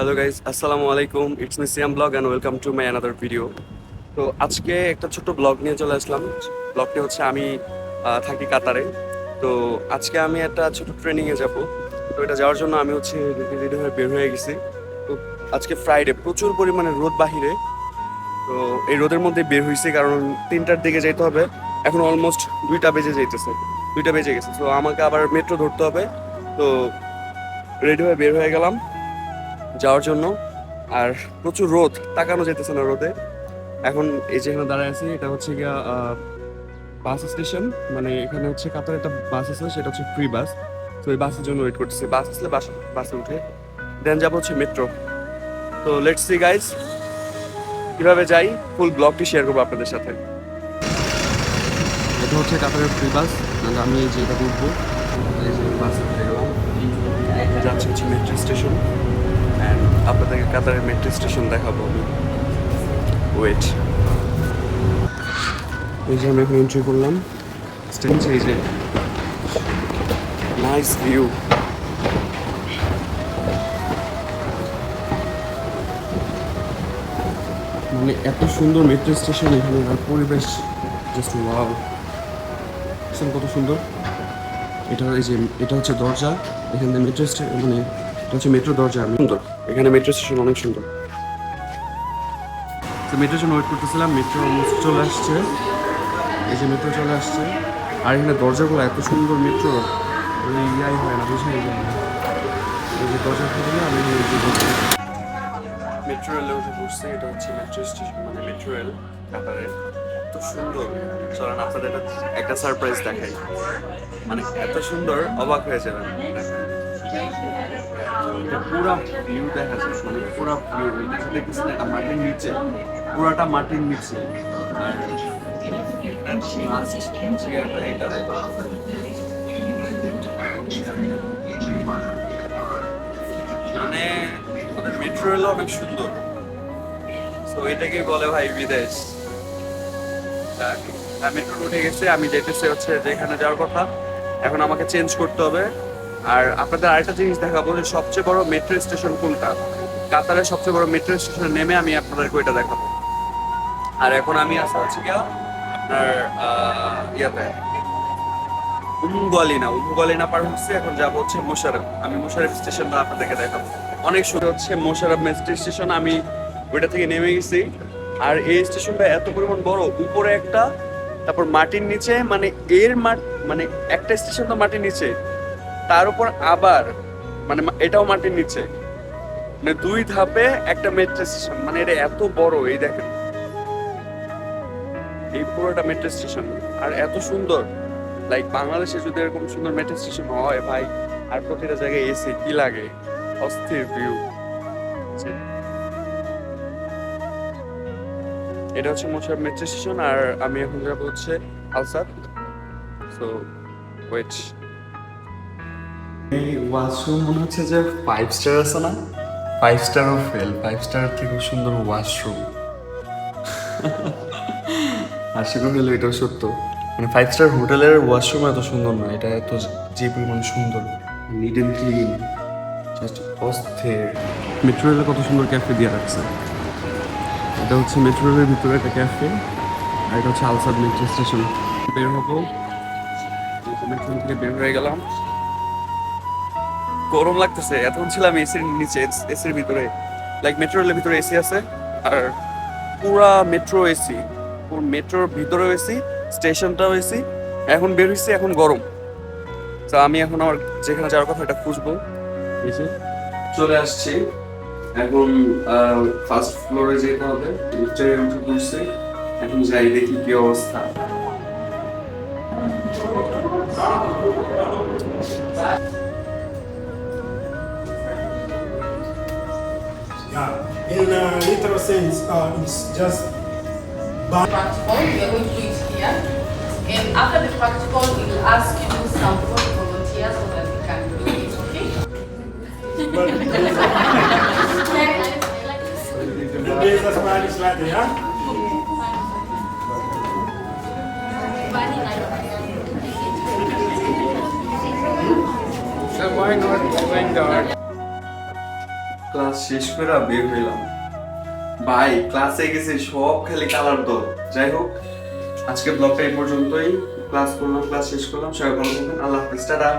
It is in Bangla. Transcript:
হ্যালো গাইজ, আসসালামু আলাইকুম। It's me Siam blog and welcome to my another video. তো আজকে একটা ছোট্ট ব্লগ নিয়ে চলে আসলাম। ব্লগটি হচ্ছে আমি থাকি কাতারে। তো আজকে আমি একটা ছোট ট্রেনিংয়ে যাব। তো এটা যাওয়ার জন্য আমি হচ্ছে রেডি হয়ে বের হয়ে গেছি। তো আজকে ফ্রাইডে, প্রচুর পরিমাণে রোদ বাহিরে। তো এই রোদের মধ্যে বের হয়েছি কারণ 3টার দিকে যেতে হবে। এখন অলমোস্ট 2টা বেজে যাইতেছে, 2টা বেজে গেছে। তো আমাকে আবার মেট্রো ধরতে হবে। তো রেডি হয়ে বের হয়ে গেলাম যাওয়ার জন্য। আর প্রচুর রোদ, তাকানো যেতেছে না রোদে। এখন এই যে এখানে দাঁড়ায় আছি, এটা হচ্ছে গিয়া বাস স্টেশন। মানে এখানে হচ্ছে কাতার একটা বাস আছে, সেটা হচ্ছে ফ্রি বাস। তো এই বাসের জন্য ওয়েট করতেছি। বাস আসলে বাসে উঠে দেন যাবো হচ্ছে মেট্রো। তো লেটস সি গাইস, কিভাবে যাই ফুল ব্লগটি শেয়ার করবো আপনাদের সাথে। এটা হচ্ছে কাতারের ফ্রি বাস। আমি এই যে এটা উঠবো, এই যে বাসে উঠে গেলাম। যাচ্ছে হচ্ছে মেট্রো স্টেশন অ্যান্ড আপনাদেরকে কাতারের মেট্রো স্টেশন দেখাবো আমি। ওয়েট, এই যে আমি এখন এন্ট্রি করলাম স্টেশন। এই যে নাইস ভিউ, মানে এত সুন্দর মেট্রো স্টেশন এখানে, আর পরিবেশ জাস্ট ওয়াও। কত সুন্দর। এটা এই যে এটা হচ্ছে দরজা, এখানে মেট্রো স্টেশন, মানে এটা হচ্ছে মেট্রো দরজা। আমি সুন্দর, এখানে মেট্রো স্টেশন অনেক সুন্দর। তো মেট্রোর জন্য ওয়েট করতেছিলাম, মেট্রো অলমোস্ট চলে আসছে। এই যে মেট্রো চলে আসছে, আর এখানে দরজাগুলো এত সুন্দর, মেট্রো মানে ইয়াই হয় না, বুঝাই যায় না। এই যে দরজা খুলে আমি মেট্রো রেলে উঠে পড়ছি। এটা হচ্ছে মেট্রো স্টেশন, মানে মেট্রো রেল কাতারের। এত সুন্দর, চলেন আপনাদের একটা সারপ্রাইজ দেখাই। মানে এত সুন্দর, অবাক হয়ে যাবেন। পুরা ভিউ দেখা যায়, মানে পুরা ভিউ দেখতেছেন এটা মাটির নিচে, পুরাটা মাটির নিচে। আর মানে ওদের মেট্রো রেল অনেক সুন্দর। তো এটাকে বলে ভাই বিদেশ। মেট্রো উঠে গেছে, আমি যেতেছি হচ্ছে যেখানে যাওয়ার কথা। এখন আমাকে চেঞ্জ করতে হবে। আর আপনাদের আরেকটা জিনিস দেখাবো যে সবচেয়ে বড় মেট্রো স্টেশন কোনটা। কাতারের সবচেয়ে বড় মেট্রো স্টেশনে নেমে আমি আপনাদেরকে ওইটা দেখাবো। আর এখন আমি আসা হচ্ছে গিয়া আপনার ইয়াতে উমুগলিনা পার হচ্ছে। এখন যাবো হচ্ছে মোশাররফ। আমি মোশাররফ স্টেশনটা আপনাদেরকে দেখাবো। অনেক সুন্দর হচ্ছে মোশাররফ মেট্রো স্টেশন। আমি ওইটা থেকে নেমে গেছি। আর এই স্টেশনটা এত পরিমাণ বড়, উপরে একটা, তারপর মাটির নিচে, মানে এর মানে একটা স্টেশন তো মাটির নিচে, তার উপর আবার মানে এটাও মাটির নিচে, মানে 2 ধাপে একটা মেট্রো স্টেশন। মানে এটা এত বড়, এই দেখেন এই পুরোটা মেট্রো স্টেশন। আর এত সুন্দর, লাইক বাংলাদেশে যদি এরকম সুন্দর মেট্রো স্টেশন হয় ভাই, আর প্রতিটা জায়গায় এসে কি লাগে, অস্থির ভিউ। এটা হচ্ছে মোশাররফ মেট্রো স্টেশন। আর আমি এখন যাবো হচ্ছে আলসাদ। সো ওয়েট, এই ওয়াশরুম মনে হচ্ছে যে 5 স্টার আছে না, 5 স্টারও ফেল, 5 স্টার থেকে সুন্দর ওয়াশরুম। আশা করি হলো এটাও সত্য। মানে 5 স্টার হোটেলের ওয়াশরুম এত সুন্দর না, এটা এত যে পরিমাণ সুন্দর, নিট অ্যান্ড ক্লিন, জাস্ট অস্থির। মেট্রো রেলে কত সুন্দর ক্যাফে দিয়ে রাখছে। এটা হচ্ছে মেট্রো রেলের ভিতরে একটা ক্যাফে। আর এটা হচ্ছে আলসাদ মেট্রো স্টেশন। বের হবো, মেট্রো থেকে বের হয়ে গেলাম। গরম লাগতেছে, এতক্ষণ ছিলাম এসির নিচে, এসির ভিতরে। লাইক মেট্রো রেলের ভিতরে এসি আছে, আর পুরা মেট্রো এসি, পুরো মেট্রোর ভিতরেও এসি, স্টেশনটাও এসি। এখন বের হয়েছি, এখন গরম। তো আমি এখন আমার যেখানে যাওয়ার কথা এটা খুঁজবো। এসে চলে আসছি। এখন ফার্স্ট ফ্লোরে যেতে হবে, লিফটে উঠে পড়ছি। এখন যাই, দেখি কি অবস্থা। Yeah, in a literal sense, it's just practical. We are going to do it here. And after the practical, we will ask you to do some volunteers so that we can do it, okay? there's a Spanish latte, yeah? So why not find out? তো ক্লাস শেষ করে বের হইলাম। ভাই ক্লাসে গেছি সব খালি কালার দল। যাই হোক, আজকে ব্লগটা এই পর্যন্তই। ক্লাস করলাম, ক্লাস শেষ করলাম। সবাই ভালো থাকবেন। আল্লাহ হাফেজ, টাটা।